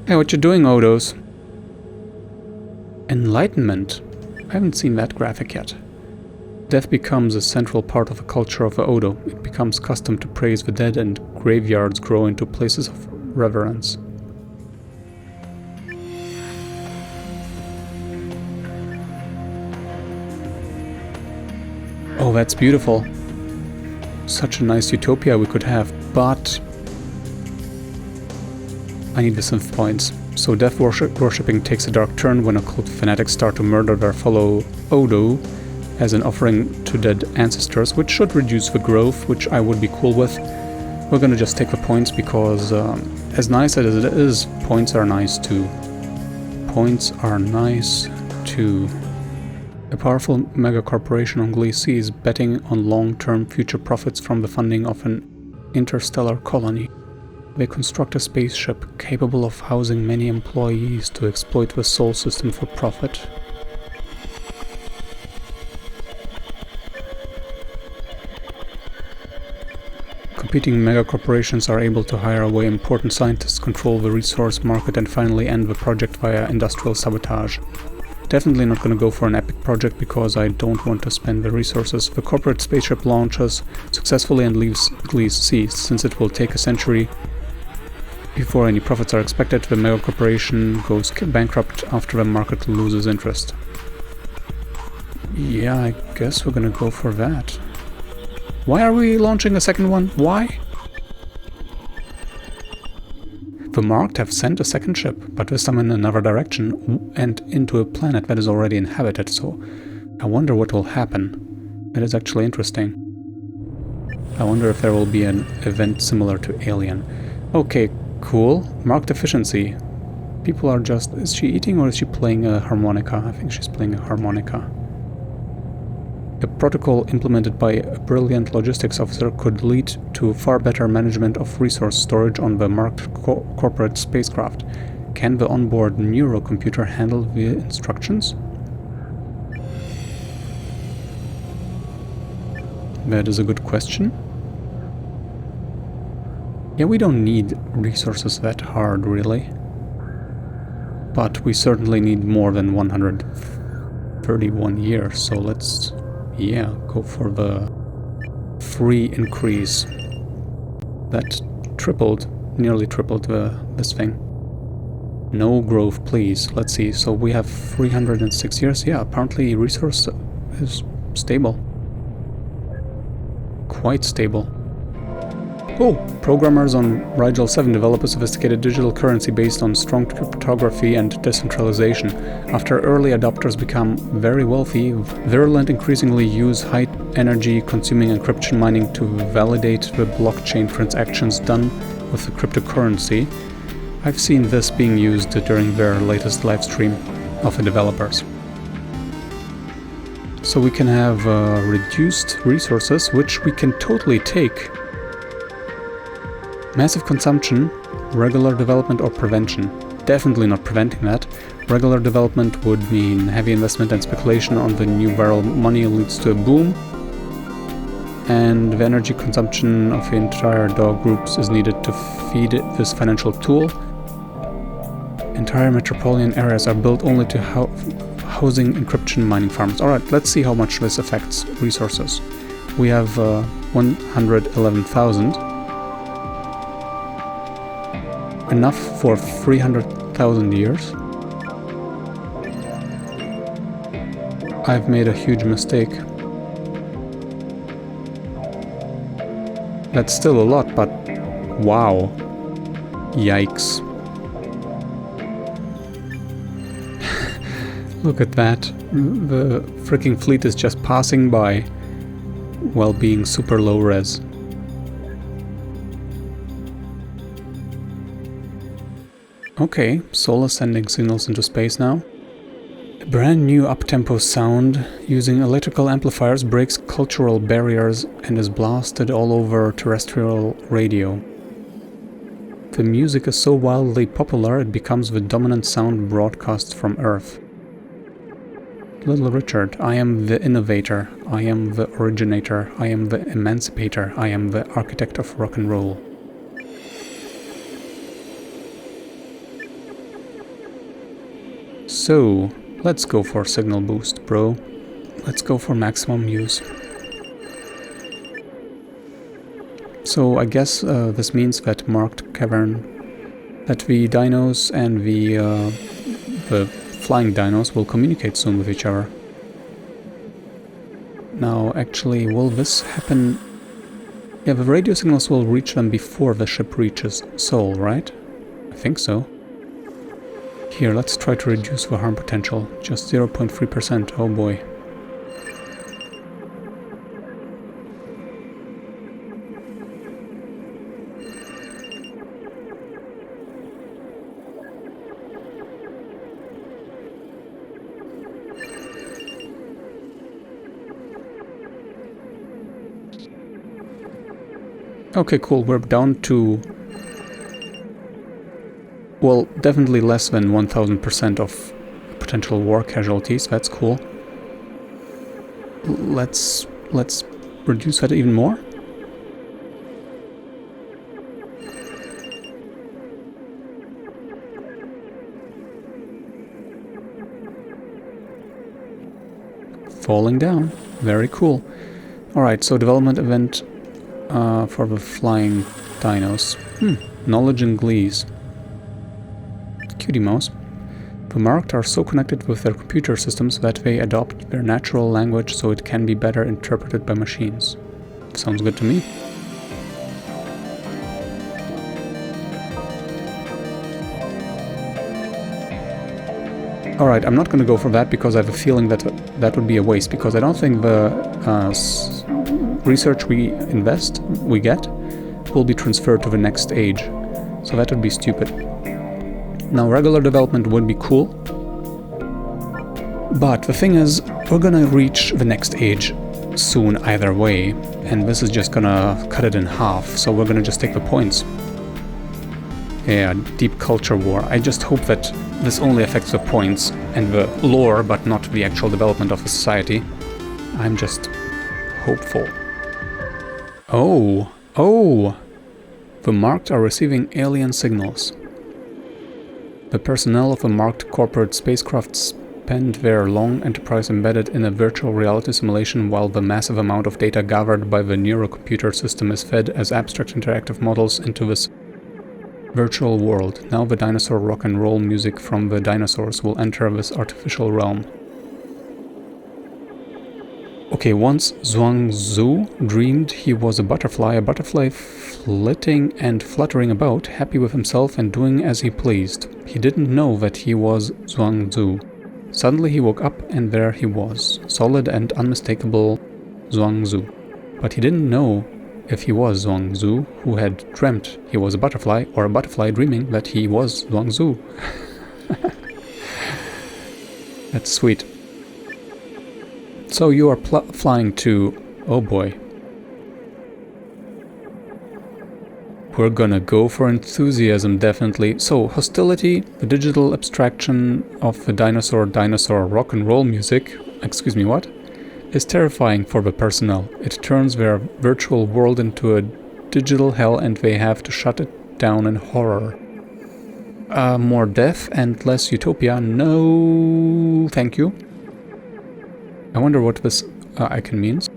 Hey, what you doing, Odos? Enlightenment. I haven't seen that graphic yet. Death becomes a central part of the culture of the Odo. It becomes custom to praise the dead, and graveyards grow into places of reverence. Oh, that's beautiful. Such a nice utopia we could have, but I need the synth points. So death worshipping takes a dark turn when occult fanatics start to murder their fellow Odo as an offering to dead ancestors, which should reduce the growth, which I would be cool with. We're gonna just take the points because, as nice as it is, points are nice too. Points are nice too. A powerful megacorporation on Gliese is betting on long-term future profits from the funding of an interstellar colony. They construct a spaceship capable of housing many employees to exploit the Sol system for profit. Competing megacorporations are able to hire away important scientists, control the resource market, and finally end the project via industrial sabotage. Definitely not going to go for an epic project because I don't want to spend the resources. The corporate spaceship launches successfully and leaves Gliese. Since it will take a century before any profits are expected, the megacorporation goes bankrupt after the market loses interest. Yeah, I guess we're gonna go for that. Why are we launching a second one? Why? The Marked have sent a second ship, but this time in another direction and into a planet that is already inhabited, so I wonder what will happen. It is actually interesting. I wonder if there will be an event similar to Alien. Okay, cool. Marked efficiency. People are just... Is she eating or is she playing a harmonica? I think she's playing a harmonica. A protocol implemented by a brilliant logistics officer could lead to far better management of resource storage on the marked corporate spacecraft. Can the onboard neurocomputer handle the instructions? That is a good question. Yeah, we don't need resources that hard, really. But we certainly need more than 131 years, so let's... yeah, go for the free increase. That tripled, nearly tripled this thing. No growth, please. Let's see, so we have 306 years. Yeah, apparently resource is stable. Quite stable. Oh, programmers on Rigel 7 develop a sophisticated digital currency based on strong cryptography and decentralization. After early adopters become very wealthy, Virulent increasingly use high-energy consuming encryption mining to validate the blockchain transactions done with the cryptocurrency. I've seen this being used during their latest livestream of the developers. So we can have reduced resources, which we can totally take. Massive consumption, regular development or prevention. Definitely not preventing that. Regular development would mean heavy investment and speculation on the new viral money leads to a boom. And the energy consumption of the entire DAO groups is needed to feed this financial tool. Entire metropolitan areas are built only to housing encryption mining farms. Alright, let's see how much this affects resources. We have 111,000. Enough for 300,000 years. I've made a huge mistake. That's still a lot, but wow. Yikes. Look at that. The freaking fleet is just passing by while being super low res. Okay, Solar sending signals into space now. A brand new up-tempo sound using electrical amplifiers breaks cultural barriers and is blasted all over terrestrial radio. The music is so wildly popular it becomes the dominant sound broadcast from Earth. Little Richard, I am the innovator, I am the originator, I am the emancipator, I am the architect of rock and roll. So, let's go for signal boost, bro. Let's go for maximum use. So I guess this means that marked cavern, that the dinos and the flying dinos will communicate soon with each other. Now, actually, will this happen? Yeah, the radio signals will reach them before the ship reaches Sol, right? I think so. Here, let's try to reduce the harm potential. Just 0.3%, oh boy. Okay, cool, we're down to... well, definitely less than 1000% of potential war casualties, that's cool. Let's reduce that even more. Falling down, very cool. Alright, so development event for the flying dinos. Knowledge and Gliese. Cutie mouse. The marked are so connected with their computer systems that they adopt their natural language so it can be better interpreted by machines. Sounds good to me. Alright, I'm not going to go for that because I have a feeling that that would be a waste, because I don't think the research we get, will be transferred to the next age. So that would be stupid. Now, regular development would be cool. But the thing is, we're gonna reach the next age soon either way. And this is just gonna cut it in half. So we're gonna just take the points. Yeah, deep culture war. I just hope that this only affects the points and the lore, but not the actual development of the society. I'm just hopeful. Oh! The marked are receiving alien signals. The personnel of the marked corporate spacecraft spend their long enterprise embedded in a virtual reality simulation while the massive amount of data gathered by the neurocomputer system is fed as abstract interactive models into this virtual world. Now the dinosaur rock and roll music from the dinosaurs will enter this artificial realm. Okay, once Zhuangzi dreamed he was a butterfly flitting and fluttering about, happy with himself and doing as he pleased. He didn't know that he was Zhuangzi. Suddenly he woke up and there he was, solid and unmistakable Zhuangzi. But he didn't know if he was Zhuangzi who had dreamt he was a butterfly, or a butterfly dreaming that he was Zhuangzi. That's sweet. So you are flying to... oh boy. We're gonna go for enthusiasm, definitely. So, hostility, the digital abstraction of the dinosaur rock and roll music, excuse me, what? Is terrifying for the personnel. It turns their virtual world into a digital hell and they have to shut it down in horror. More death and less utopia? No, thank you. I wonder what this icon means.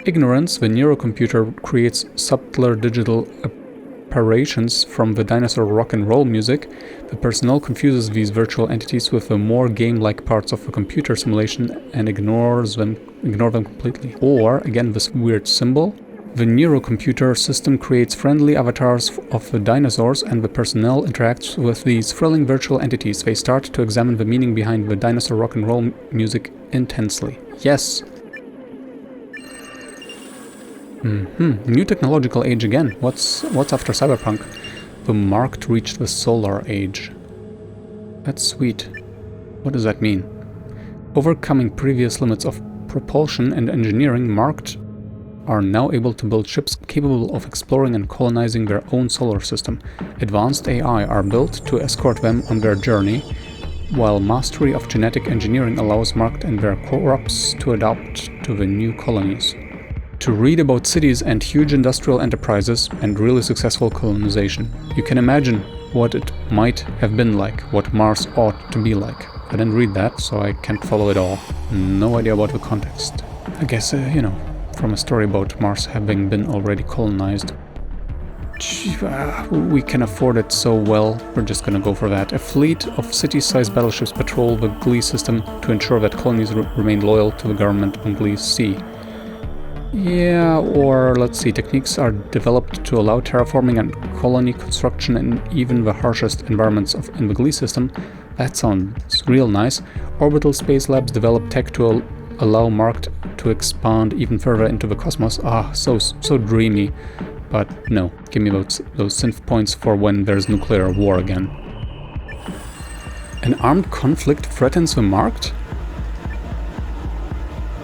Ignorance, the neurocomputer creates subtler digital apparitions from the dinosaur rock and roll music. The personnel confuses these virtual entities with the more game-like parts of the computer simulation and ignore them completely. Or, again, this weird symbol. The neurocomputer system creates friendly avatars of the dinosaurs and the personnel interacts with these thrilling virtual entities. They start to examine the meaning behind the dinosaur rock and roll music intensely. Yes. New technological age again. What's after cyberpunk? The marked reached the solar age. That's sweet. What does that mean? Overcoming previous limits of propulsion and engineering, marked are now able to build ships capable of exploring and colonizing their own solar system. Advanced AI are built to escort them on their journey, while mastery of genetic engineering allows marked and their crops to adapt to the new colonies. To read about cities and huge industrial enterprises and really successful colonization. You can imagine what it might have been like, what Mars ought to be like. I didn't read that, so I can't follow it all. No idea about the context. I guess, you know, from a story about Mars having been already colonized. We can afford it so well, we're just gonna go for that. A fleet of city-sized battleships patrol the Gliese System to ensure that colonies remain loyal to the government on Gliese Sea. Yeah, or let's see, techniques are developed to allow terraforming and colony construction in even the harshest environments in the Gliese System. That sounds real nice. Orbital space labs develop tech to allow Mark to expand even further into the cosmos. Ah, so dreamy. But no, give me those synth points for when there's nuclear war again. An armed conflict threatens the Marked?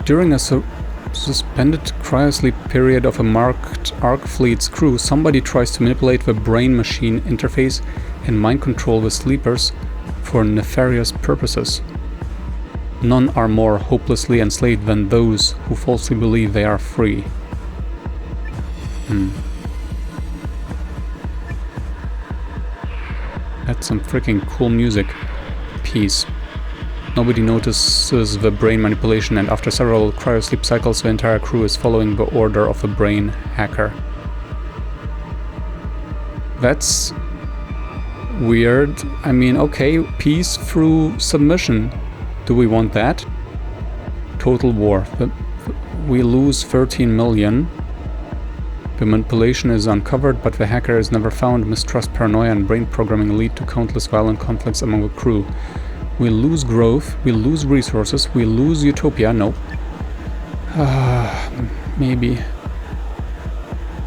During a suspended cryosleep period of a marked Ark Fleet's crew, somebody tries to manipulate the brain-machine interface and mind control the sleepers for nefarious purposes. None are more hopelessly enslaved than those who falsely believe they are free. That's some freaking cool music. Peace. Nobody notices the brain manipulation, and after several cryosleep cycles, the entire crew is following the order of a brain hacker. That's weird. I mean, okay, peace through submission. Do we want that? Total war. We lose 13 million. The manipulation is uncovered, but the hacker is never found. Mistrust, paranoia, and brain programming lead to countless violent conflicts among the crew. We lose growth, we lose resources, we lose utopia. No. Maybe.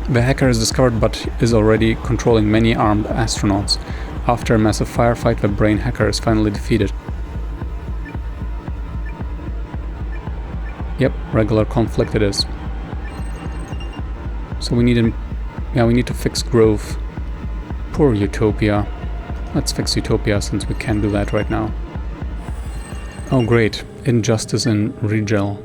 The hacker is discovered, but is already controlling many armed astronauts. After a massive firefight, the brain hacker is finally defeated. Yep, regular conflict it is. So we need to fix growth. Poor utopia. Let's fix utopia since we can't do that right now. Oh great, injustice in Rigel.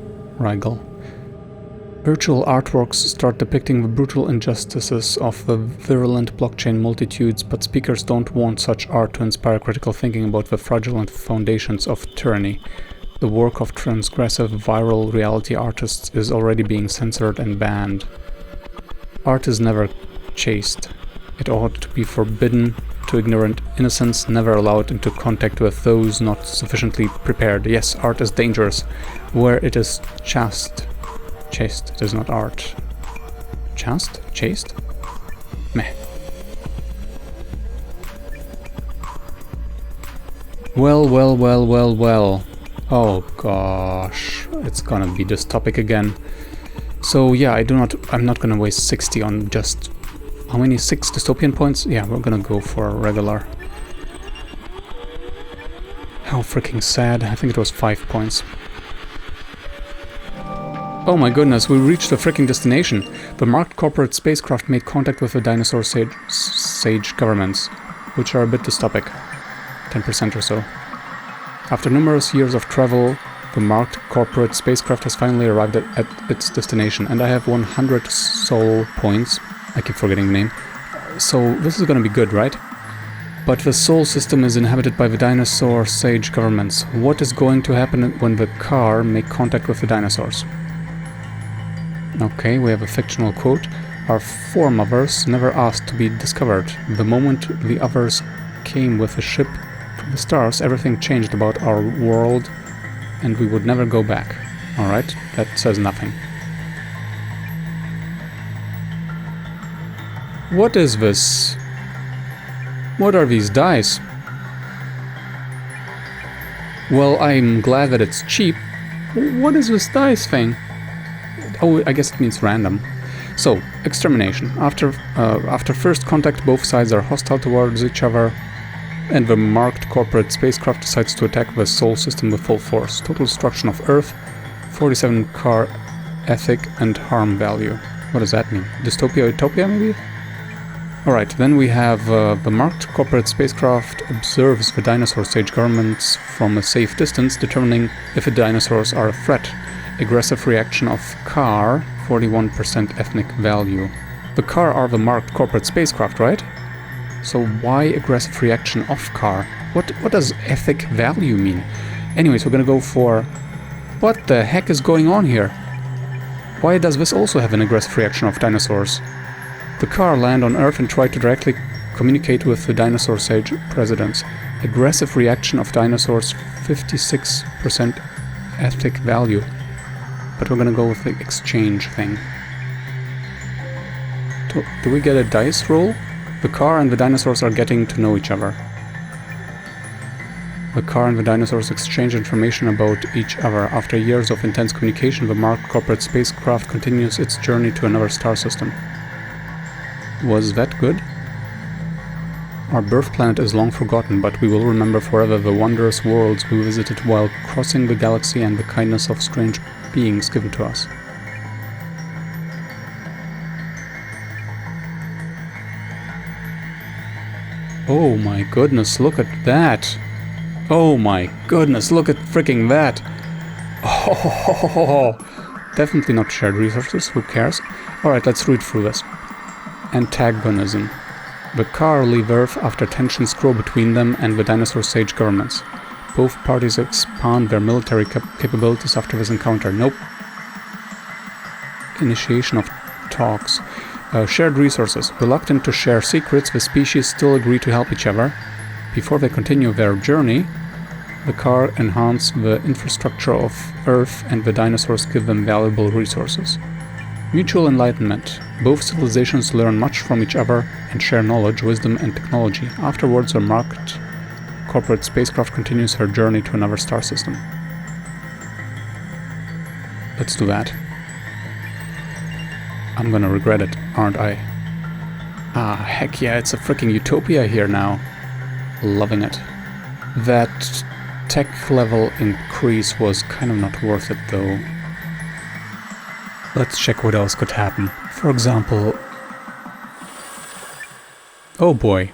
Virtual artworks start depicting the brutal injustices of the virulent blockchain multitudes, but speakers don't want such art to inspire critical thinking about the fraudulent foundations of tyranny. The work of transgressive viral reality artists is already being censored and banned. Art is never chaste. It ought to be forbidden to ignorant innocents, never allowed into contact with those not sufficiently prepared. Yes, art is dangerous where it is chaste. Chaste, it is not art. Chaste? Chaste? Meh. Well. Oh gosh, it's gonna be this topic again. So yeah, I'm not gonna waste 60 on just... How many? 6 dystopian points? Yeah, we're gonna go for regular. How freaking sad. I think it was 5 points. Oh my goodness, we reached the freaking destination. The marked corporate spacecraft made contact with the Dinosaur sage governments, which are a bit dystopic. 10% or so. After numerous years of travel, the marked corporate spacecraft has finally arrived at its destination, and I have 100 soul points. I keep forgetting the name. So this is gonna be good, right? But the Sol system is inhabited by the Dinosaur sage governments. What is going to happen when the car make contact with the dinosaurs? Okay, we have a fictional quote. Our foremothers never asked to be discovered. The moment the others came with a ship from the stars, everything changed about our world, and we would never go back. Alright, that says nothing. What is this? What are these dice? Well, I'm glad that it's cheap. What is this dice thing? Oh, I guess it means random. So, extermination. After first contact, both sides are hostile towards each other, and the marked corporate spacecraft decides to attack the Sol system with full force. Total destruction of Earth, 47 car ethic and harm value. What does that mean? Dystopia, utopia, maybe? Alright, then we have the marked corporate spacecraft observes the dinosaur sage governments from a safe distance, determining if the dinosaurs are a threat. Aggressive reaction of car, 41% ethnic value. The car are the marked corporate spacecraft, right? So why aggressive reaction of car? What does ethic value mean? Anyways, we're gonna go for... What the heck is going on here? Why does this also have an aggressive reaction of dinosaurs? The car land on Earth and try to directly communicate with the Dinosaur Sage presidents. Aggressive reaction of dinosaurs, 56% ethic value. But we're gonna go with the exchange thing. Do we get a dice roll? The car and the dinosaurs are getting to know each other. The car and the dinosaurs exchange information about each other. After years of intense communication, the marked corporate spacecraft continues its journey to another star system. Was that good? Our birth planet is long forgotten, but we will remember forever the wondrous worlds we visited while crossing the galaxy and the kindness of strange beings given to us. Oh my goodness, look at that! Oh my goodness, look at freaking that! Oh, definitely not shared resources, who cares? Alright, let's read through this. Antagonism. The car leave Earth after tensions grow between them and the Dinosaur Sage governments. Both parties expand their military capabilities after this encounter. Nope. Initiation of talks. Shared resources. Reluctant to share secrets, the species still agree to help each other. Before they continue their journey, the car enhance the infrastructure of Earth and the dinosaurs give them valuable resources. Mutual enlightenment. Both civilizations learn much from each other and share knowledge, wisdom, and technology. Afterwards, a marked corporate spacecraft continues her journey to another star system. Let's do that. I'm gonna regret it, aren't I? Ah, heck yeah, it's a freaking utopia here now. Loving it. That tech level increase was kind of not worth it though. Let's check what else could happen. For example... Oh boy.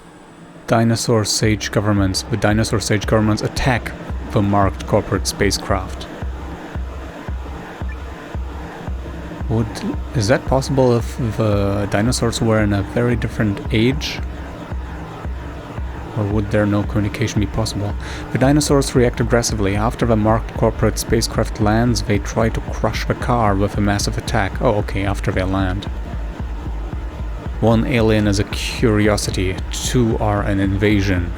Dinosaur Sage governments. The Dinosaur Sage governments attack the marked corporate spacecraft. Is that possible if the dinosaurs were in a very different age? Or would there no communication be possible? The dinosaurs react aggressively. After the marked corporate spacecraft lands, they try to crush the car with a massive attack. Oh, okay, after they land. 1 alien is a curiosity, 2 are an invasion.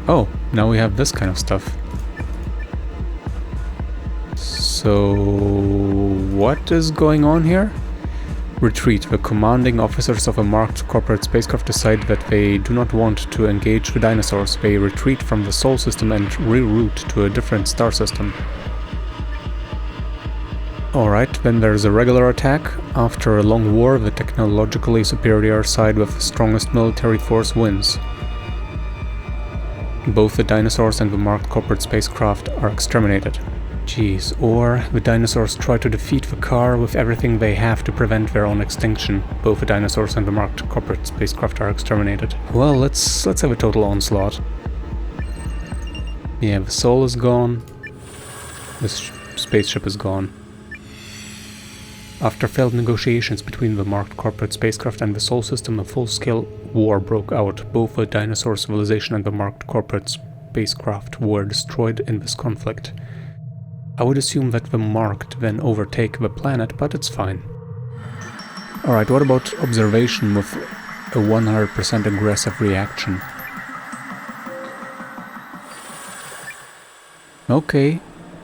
Oh, now we have this kind of stuff. So, what is going on here? Retreat. The commanding officers of a marked corporate spacecraft decide that they do not want to engage the dinosaurs. They retreat from the Sol system and reroute to a different star system. Alright, then there's a regular attack. After a long war, the technologically superior side with the strongest military force wins. Both the dinosaurs and the marked corporate spacecraft are exterminated. Jeez, or the dinosaurs try to defeat the car with everything they have to prevent their own extinction. Both the dinosaurs and the marked corporate spacecraft are exterminated. Well, let's have a total onslaught. Yeah, the Sol is gone. This spaceship is gone. After failed negotiations between the marked corporate spacecraft and the Sol system, a full-scale war broke out. Both the dinosaur civilization and the marked corporate spacecraft were destroyed in this conflict. I would assume that the marked then overtake the planet, but it's fine. Alright, what about observation with a 100% aggressive reaction? Okay.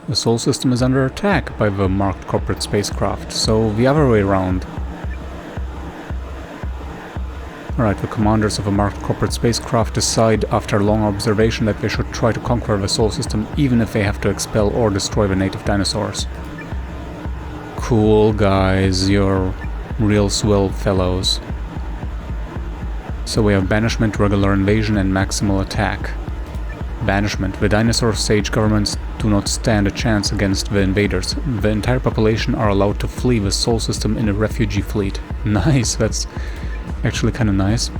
The Sol system is under attack by the marked corporate spacecraft, so the other way around. Alright, the commanders of a marked corporate spacecraft decide after long observation that they should try to conquer the Sol system even if they have to expel or destroy the native dinosaurs. Cool guys, you're real swell fellows. So we have banishment, regular invasion and maximal attack. Banishment. The Dinosaur Sage governments do not stand a chance against the invaders. The entire population are allowed to flee the Sol system in a refugee fleet. Nice, that's actually kind of nice.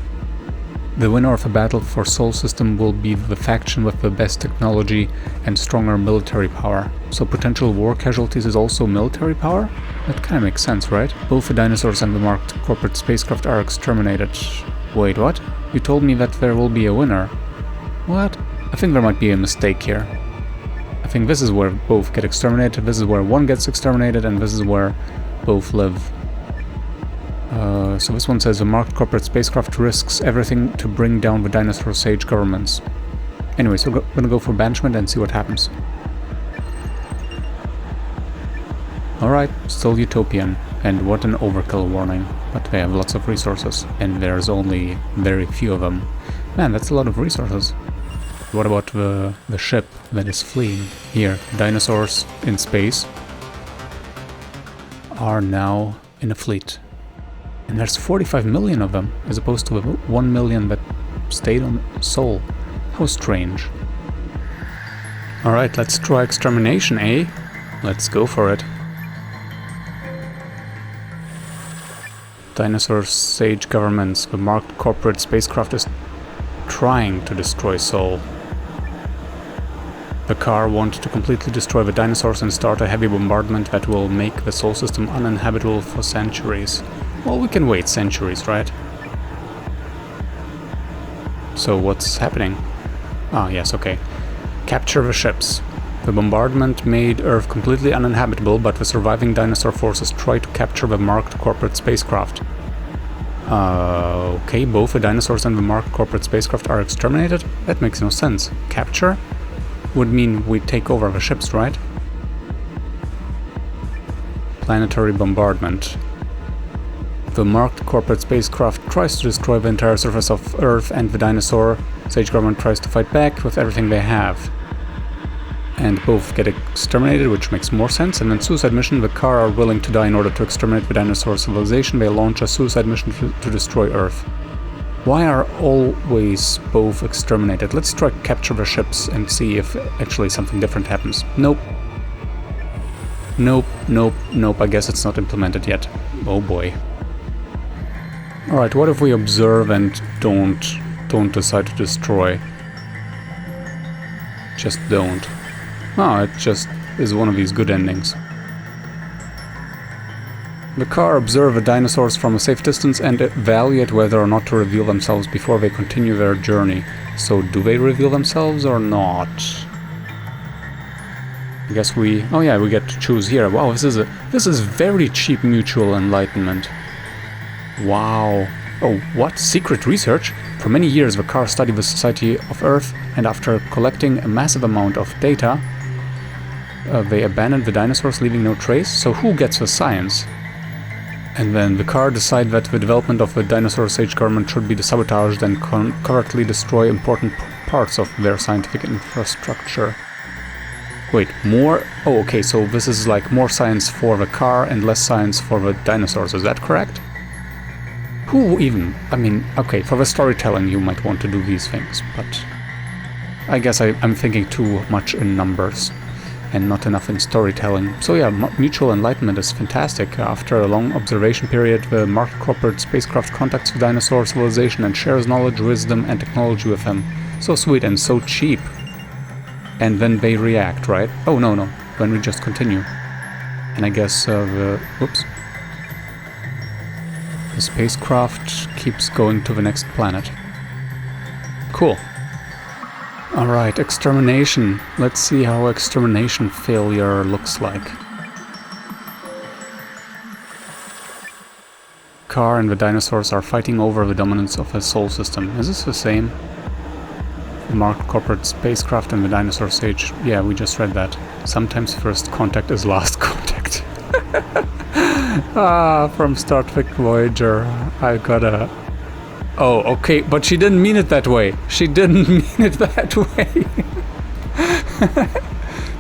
The winner of a battle for Sol System will be the faction with the best technology and stronger military power. So potential war casualties is also military power? That kinda makes sense, right? Both the dinosaurs and the marked corporate spacecraft are exterminated. Wait, what? You told me that there will be a winner. What? I think there might be a mistake here. I think this is where both get exterminated, this is where one gets exterminated, and this is where both live. So this one says the marked corporate spacecraft risks everything to bring down the dinosaur sage governments. Anyway, so we're gonna go for banishment and see what happens. Alright, still utopian. And what an overkill warning. But they have lots of resources, and there's only very few of them. Man, that's a lot of resources. What about the ship that is fleeing? Here, dinosaurs in space are now in a fleet. And there's 45 million of them, as opposed to the 1 million that stayed on Sol. How strange. Alright, let's try extermination, eh? Let's go for it. Dinosaur sage governments, the marked corporate spacecraft is trying to destroy Sol. The car wants to completely destroy the dinosaurs and start a heavy bombardment that will make the Sol System uninhabitable for centuries. Well, we can wait centuries, right? So what's happening? Ah, yes, okay. Capture the ships. The bombardment made Earth completely uninhabitable, but the surviving dinosaur forces try to capture the marked corporate spacecraft. Okay, both the dinosaurs and the marked corporate spacecraft are exterminated? That makes no sense. Capture would mean we take over the ships, right? Planetary bombardment. The marked corporate spacecraft tries to destroy the entire surface of Earth, and the dinosaur sage government tries to fight back with everything they have. And both get exterminated, which makes more sense. And then suicide mission, the car are willing to die in order to exterminate the dinosaur civilization. They launch a suicide mission to destroy Earth. Why are always both exterminated? Let's try to capture the ships and see if actually something different happens. Nope. Nope, nope, nope, I guess it's not implemented yet. Oh boy. Alright, what if we observe and don't decide to destroy? Just don't. Oh, it just is one of these good endings. The car observe the dinosaurs from a safe distance and evaluate whether or not to reveal themselves before they continue their journey. So do they reveal themselves or not? I guess we... oh yeah, we get to choose here. Wow, this is very cheap mutual enlightenment. Wow. Oh, what? Secret research? For many years the car studied the society of Earth, and after collecting a massive amount of data, they abandoned the dinosaurs, leaving no trace. So who gets the science? And then the car decide that the development of the dinosaur sage government should be sabotaged and covertly destroy important parts of their scientific infrastructure. Wait, more? Oh, okay, so this is like more science for the car and less science for the dinosaurs, is that correct? Who even? I mean, okay, for the storytelling you might want to do these things, but I guess I'm thinking too much in numbers and not enough in storytelling. So yeah, mutual enlightenment is fantastic. After a long observation period, the marked corporate spacecraft contacts the dinosaur civilization and shares knowledge, wisdom, and technology with them. So sweet and so cheap. And then they react, right? Oh, no, then we just continue. And I guess whoops. The spacecraft keeps going to the next planet. Cool. Alright, extermination. Let's see how extermination failure looks like. Car and the dinosaurs are fighting over the dominance of a Sol System. Is this the same? The marked corporate spacecraft and the dinosaur sage. Yeah, we just read that. Sometimes first contact is last contact. From Star Trek Voyager. I gotta... oh, okay, but she didn't mean it that way. She didn't mean it that way.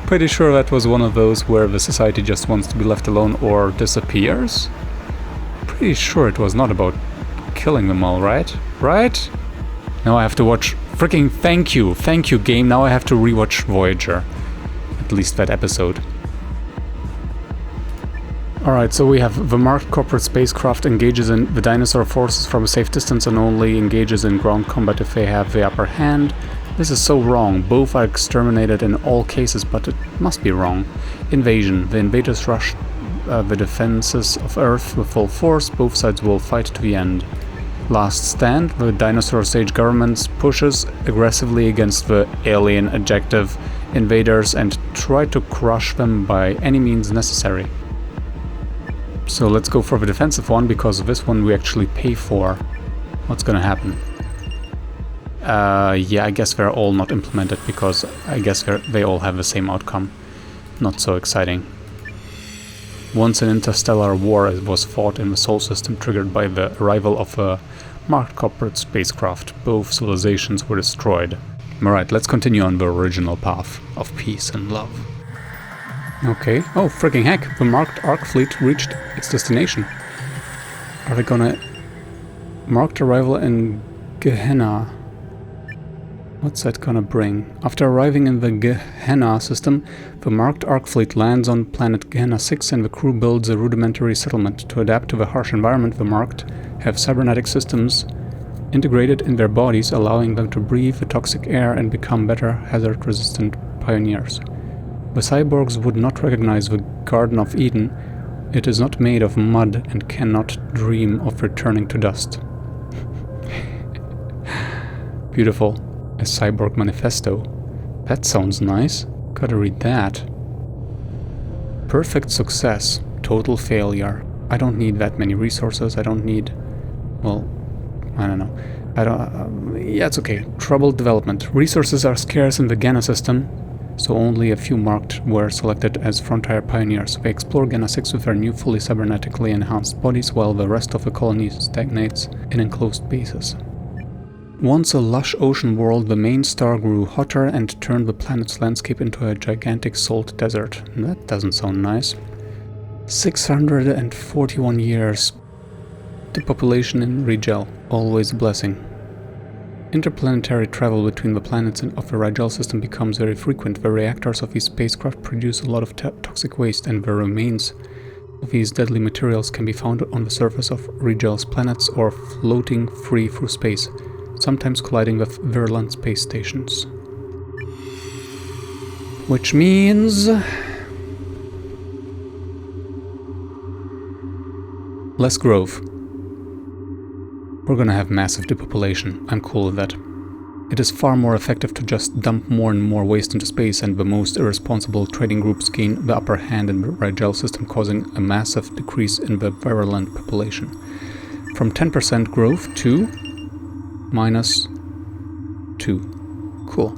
Pretty sure that was one of those where the society just wants to be left alone or disappears. Pretty sure it was not about killing them all, right? Right? Now I have to watch... freaking thank you game. Now I have to rewatch Voyager. At least that episode. Alright, so we have the marked corporate spacecraft engages in the Dinosaur forces from a safe distance and only engages in ground combat if they have the upper hand. This is so wrong. Both are exterminated in all cases, but it must be wrong. Invasion. The invaders rush the defenses of Earth with full force. Both sides will fight to the end. Last stand. The Dinosaur stage government pushes aggressively against the alien adjective invaders and try to crush them by any means necessary. So let's go for the defensive one, because this one we actually pay for. What's gonna happen? Yeah, I guess they're all not implemented, because I guess they all have the same outcome. Not so exciting. Once an interstellar war was fought in the Sol system, triggered by the arrival of a marked corporate spacecraft. Both civilizations were destroyed. Alright, let's continue on the original path of peace and love. Okay. Oh, freaking heck! The marked Ark Fleet reached its destination. Are they gonna... Marked arrival in Gehenna. What's that gonna bring? After arriving in the Gehenna system, the marked Ark Fleet lands on planet Gehenna 6 and the crew builds a rudimentary settlement. To adapt to the harsh environment, the marked have cybernetic systems integrated in their bodies, allowing them to breathe the toxic air and become better hazard-resistant pioneers. The cyborgs would not recognize the Garden of Eden. It is not made of mud and cannot dream of returning to dust. Beautiful. A cyborg manifesto. That sounds nice. Gotta read that. Perfect success. Total failure. I don't need that many resources. I don't need... Well, I don't know. Yeah, it's okay. Troubled development. Resources are scarce in the Gehenna system, so only a few marked were selected as frontier pioneers. They explore Gehenna 6 with their new fully cybernetically enhanced bodies, while the rest of the colony stagnates in enclosed bases. Once a lush ocean world, the main star grew hotter and turned the planet's landscape into a gigantic salt desert. That doesn't sound nice. 641 years. Depopulation in Rigel. Always a blessing. Interplanetary travel between the planets of the Rigel system becomes very frequent. The reactors of these spacecraft produce a lot of toxic waste, and the remains of these deadly materials can be found on the surface of Rigel's planets or floating free through space, sometimes colliding with virulent space stations. Which means... less growth. We're gonna have massive depopulation. I'm cool with that. It is far more effective to just dump more and more waste into space, and the most irresponsible trading groups gain the upper hand in the Rigel system, causing a massive decrease in the virulent population. From 10% growth to -2. Cool.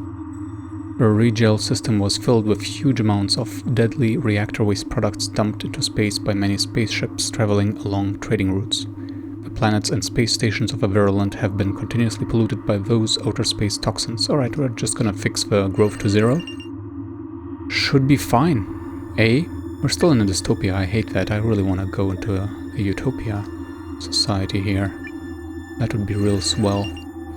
The Rigel system was filled with huge amounts of deadly reactor waste products dumped into space by many spaceships traveling along trading routes. The planets and space stations of the virulent have been continuously polluted by those outer space toxins. Alright, we're just gonna fix the growth to 0. Should be fine. We're still in a dystopia. I hate that. I really want to go into a utopia society here. That would be real swell.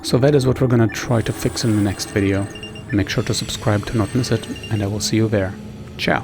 So that is what we're gonna try to fix in the next video. Make sure to subscribe to not miss it, and I will see you there. Ciao!